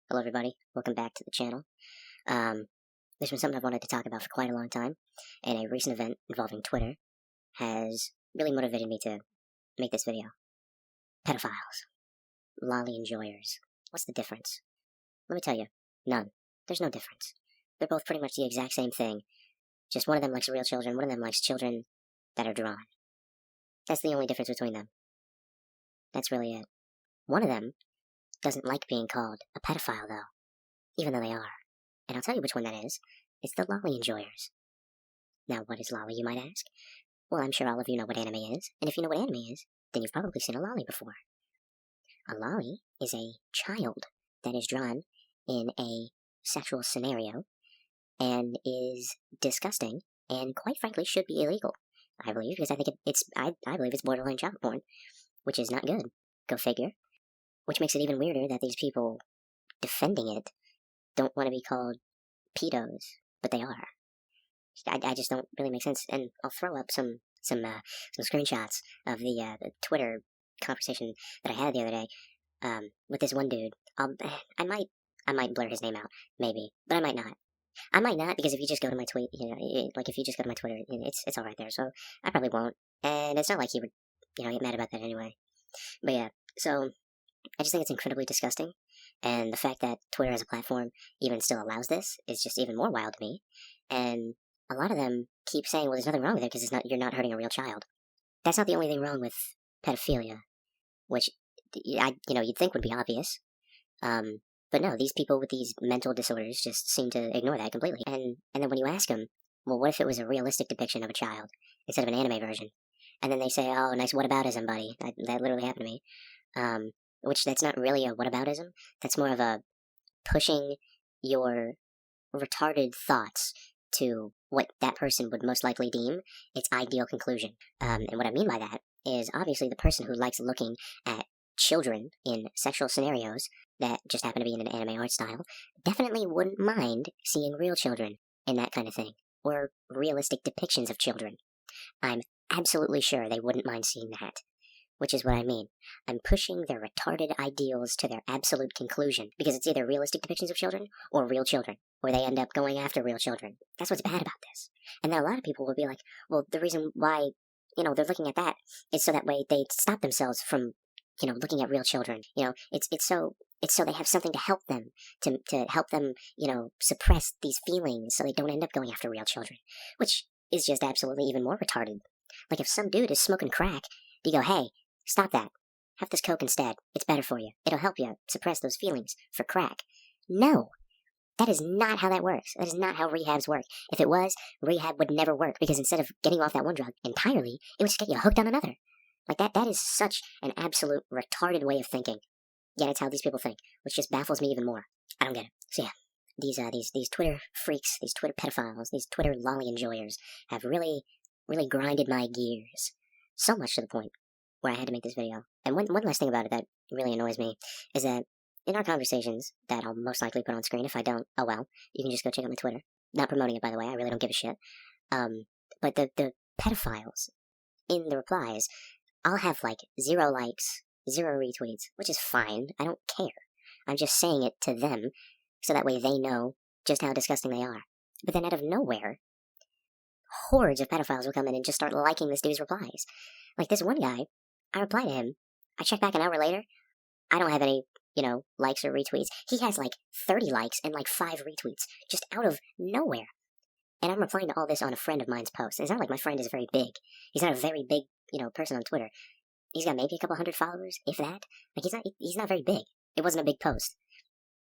Hello everybody, welcome back to the channel. This was something I've wanted to talk about for quite a long time, and a recent event involving Twitter has really motivated me to make this video. Pedophiles. Lolly enjoyers. What's the difference? Let me tell you, none. There's no difference. They're both pretty much the exact same thing, just one of them likes real children, one of them likes children that are drawn. That's the only difference between them. That's really it. One of them doesn't like being called a pedophile, though, even though they are. And I'll tell you which one that is. It's the lolly enjoyers. Now, what is lolly, you might ask? Well, I'm sure all of you know what anime is, and if you know what anime is, then you've probably seen a lolly before. A lolly is a child that is drawn in a sexual scenario and is disgusting and, quite frankly, should be illegal. I believe, because I think I believe it's borderline child porn, which is not good. Go figure. Which makes it even weirder that these people defending it don't want to be called P3dos, but they are. I just don't really make sense. And I'll throw up some screenshots of the Twitter conversation that I had the other day with this one dude. I might blur his name out, maybe, but I might not. I might not, because if you just go to my tweet, if you just go to my Twitter, it's all right there. So I probably won't, and it's not like he would, get mad about that anyway. But yeah, so I just think it's incredibly disgusting, and the fact that Twitter as a platform even still allows this is just even more wild to me. And a lot of them keep saying, well, there's nothing wrong with it because you're not hurting a real child. That's not the only thing wrong with pedophilia, which you'd think would be obvious. But no, these people with these mental disorders just seem to ignore that completely. And then when you ask them, well, what if it was a realistic depiction of a child instead of an anime version? And then they say, oh, nice whataboutism, buddy. That literally happened to me. Which that's not really a whataboutism. That's more of a pushing your retarded thoughts to what that person would most likely deem its ideal conclusion. And what I mean by that is obviously the person who likes looking at children in sexual scenarios that just happen to be in an anime art style definitely wouldn't mind seeing real children in that kind of thing, or realistic depictions of children. I'm absolutely sure they wouldn't mind seeing that. Which is what I mean. I'm pushing their retarded ideals to their absolute conclusion, because it's either realistic depictions of children or real children, or they end up going after real children. That's what's bad about this. And then a lot of people will be like, well, the reason why, they're looking at that is so that way they stop themselves from, looking at real children. It's so they have something to help them, to help them, suppress these feelings so they don't end up going after real children, which is just absolutely even more retarded. Like if some dude is smoking crack, you go, hey, stop that. Have this coke instead. It's better for you. It'll help you suppress those feelings for crack. No. That is not how that works. That is not how rehabs work. If it was, rehab would never work, because instead of getting off that one drug entirely, it would just get you hooked on another. Like that is such an absolute retarded way of thinking. Yeah, that's how these people think, which just baffles me even more. I don't get it. So yeah, these Twitter freaks, these Twitter pedophiles, these Twitter lolly enjoyers have really, really grinded my gears. So much to the point where I had to make this video. And one last thing about it that really annoys me is that in our conversations that I'll most likely put on screen, if I don't, oh well, you can just go check out my Twitter. Not promoting it, by the way, I really don't give a shit. But the pedophiles in the replies, I'll have like 0 likes, 0 retweets, which is fine. I don't care. I'm just saying it to them so that way they know just how disgusting they are. But then out of nowhere, hordes of pedophiles will come in and just start liking this dude's replies. Like this one guy, I reply to him, I check back an hour later, I don't have any, likes or retweets. He has like 30 likes and like 5 retweets, just out of nowhere. And I'm replying to all this on a friend of mine's post. It's not like my friend is very big. He's not a very big, person on Twitter. He's got maybe a couple hundred followers, if that. Like he's not very big. It wasn't a big post.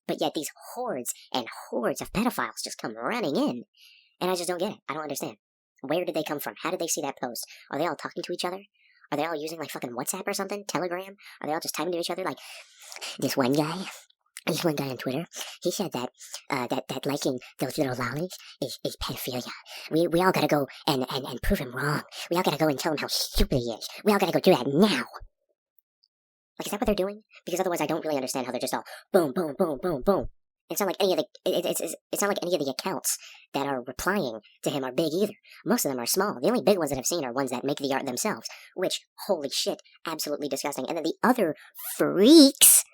But yet these hordes and hordes of pedophiles just come running in. And I just don't get it. I don't understand. Where did they come from? How did they see that post? Are they all talking to each other? Are they all using like fucking WhatsApp or something? Telegram? Are they all just typing to each other like, this one guy on Twitter, he said that that liking those little lollies is pedophilia. We all gotta go and prove him wrong. We all gotta go and tell him how stupid he is. We all gotta go do that now. Like, is that what they're doing? Because otherwise I don't really understand how they're just all boom, boom, boom, boom, boom. It's not like any of the it's not like any of the accounts that are replying to him are big either. Most of them are small. The only big ones that I've seen are ones that make the art themselves, which, holy shit, absolutely disgusting. And then the other freaks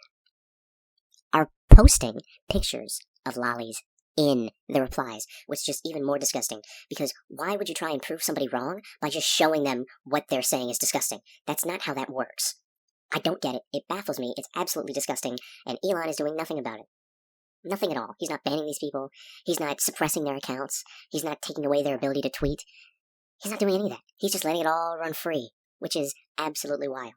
are posting pictures of lollies in the replies, which is just even more disgusting, because why would you try and prove somebody wrong by just showing them what they're saying is disgusting? That's not how that works. I don't get it. It baffles me. It's absolutely disgusting, and Elon is doing nothing about it. Nothing at all. He's not banning these people. He's not suppressing their accounts. He's not taking away their ability to tweet. He's not doing any of that. He's just letting it all run free, which is absolutely wild.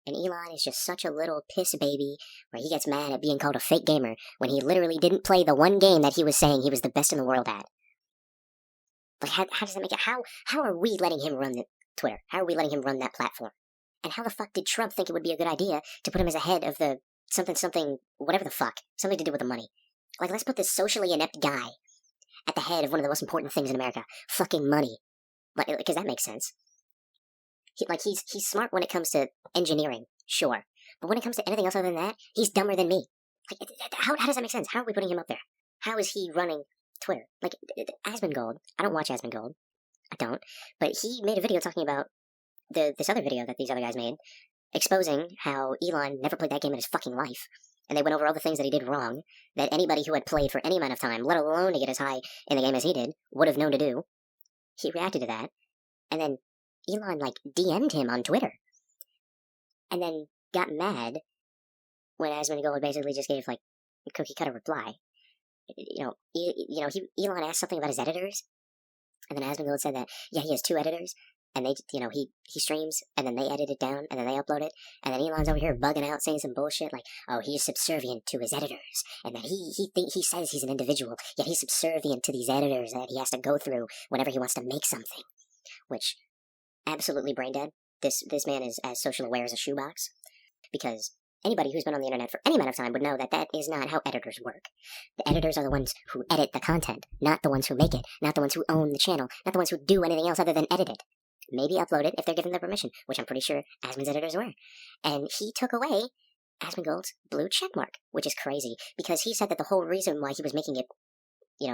And Elon is just such a little piss baby where he gets mad at being called a fake gamer when he literally didn't play the one game that he was saying he was the best in the world at. Like, how does that make it? How are we letting him run Twitter? How are we letting him run that platform? And how the fuck did Trump think it would be a good idea to put him as a head of the something, whatever the fuck, something to do with the money? Like, let's put this socially inept guy at the head of one of the most important things in America, fucking money. Like, because that makes sense. He's smart when it comes to engineering, sure. But when it comes to anything else other than that, he's dumber than me. Like, how does that make sense? How are we putting him up there? How is he running Twitter? Like, Asmongold, I don't watch Asmongold. I don't. But he made a video talking about this other video that these other guys made, exposing how Elon never played that game in his fucking life. And they went over all the things that he did wrong, that anybody who had played for any amount of time, let alone to get as high in the game as he did, would have known to do. He reacted to that, and then Elon, DM'd him on Twitter. And then got mad when Asmongold basically just gave, a cookie-cutter reply. Elon asked something about his editors, and then Asmongold said that, yeah, he has 2 editors, and they, he streams, and then they edit it down, and then they upload it, and then Elon's over here bugging out, saying some bullshit like, oh, he's subservient to his editors, and that he says he's an individual, yet he's subservient to these editors that he has to go through whenever he wants to make something. Which, absolutely brain dead. This man is as social aware as a shoebox, because anybody who's been on the internet for any amount of time would know that that is not how editors work. The editors are the ones who edit the content, not the ones who make it, not the ones who own the channel, not the ones who do anything else other than edit it. Maybe upload it if they're given the permission, which I'm pretty sure Asmon's editors were. And he took away Asmongold's blue checkmark, which is crazy, because he said that the whole reason why he was making it,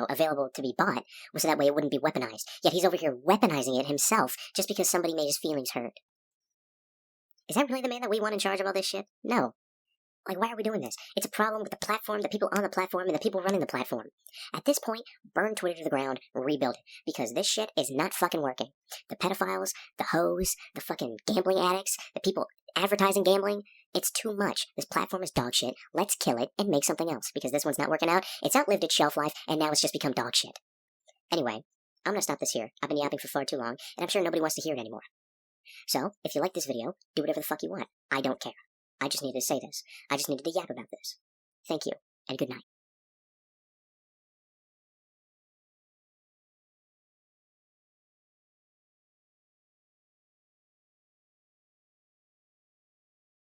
available to be bought was so that way it wouldn't be weaponized. Yet he's over here weaponizing it himself just because somebody made his feelings hurt. Is that really the man that we want in charge of all this shit? No. Why are we doing this? It's a problem with the platform, the people on the platform, and the people running the platform. At this point, burn Twitter to the ground, rebuild it, because this shit is not fucking working. The pedophiles, the hoes, the fucking gambling addicts, the people advertising gambling, it's too much. This platform is dog shit. Let's kill it and make something else, because this one's not working out. It's outlived its shelf life, and now it's just become dog shit. Anyway, I'm gonna stop this here. I've been yapping for far too long, and I'm sure nobody wants to hear it anymore. So, if you like this video, do whatever the fuck you want. I don't care. I just needed to say this. I just needed to yap about this. Thank you, and good night.